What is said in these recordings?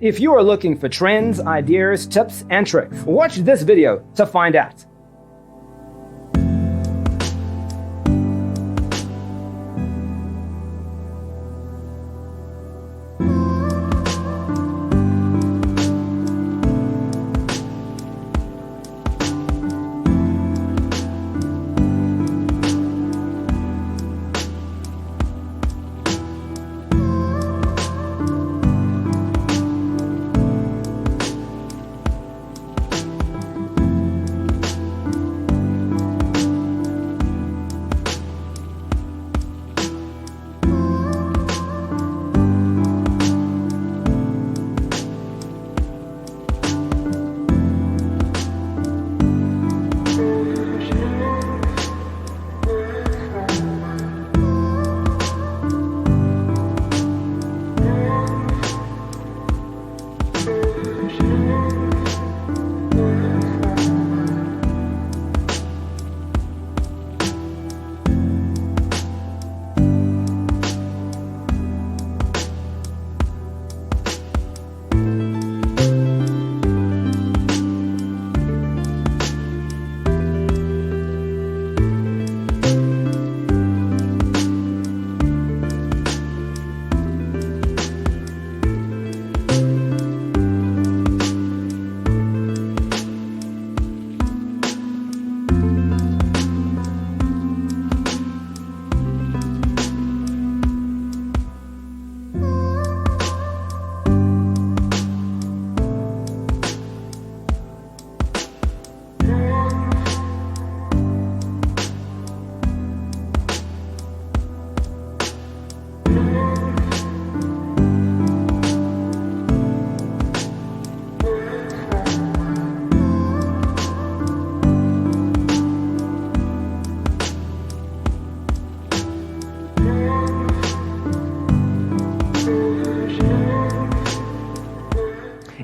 If you are looking for trends, ideas, tips, and tricks, watch this video to find out.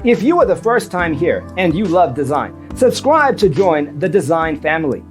If you are the first time here and you love design, subscribe to join the design family.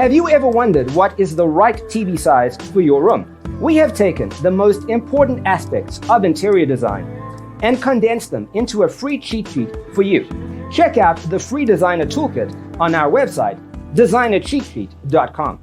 Have you ever wondered what is the right TV size for your room? We have taken the most important aspects of interior design, and condense them into a free cheat sheet for you. Check out the free designer toolkit on our website, designercheatsheet.com.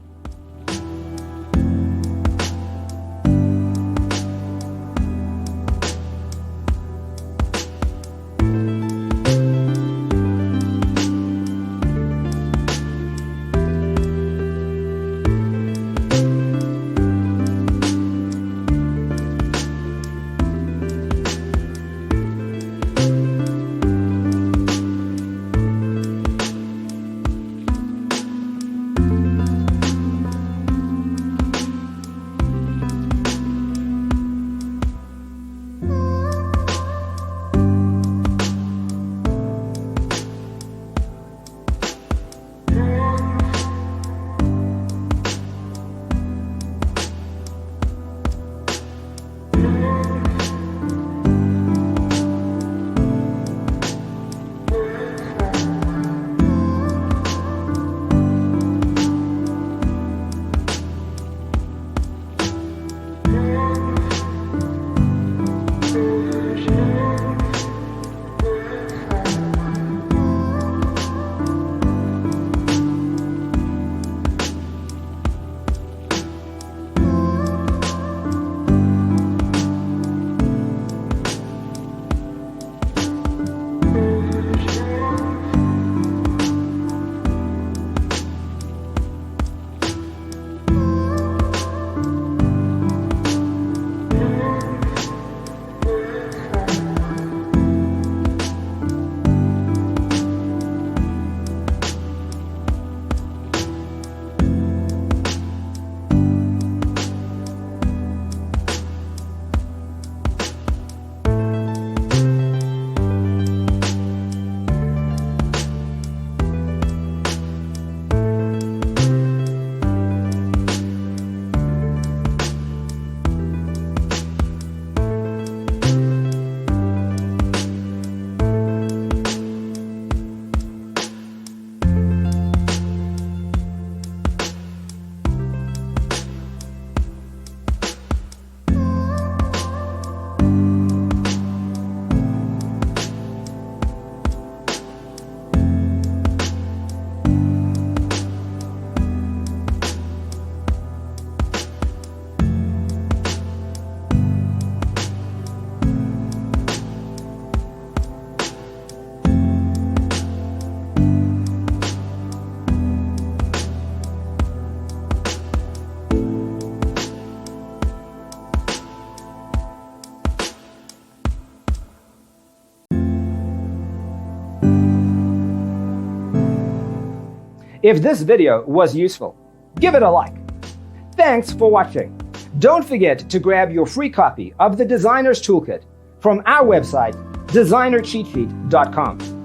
If this video was useful, give it a like. Thanks for watching. Don't forget to grab your free copy of the Designer's Toolkit from our website, designercheatsheet.com.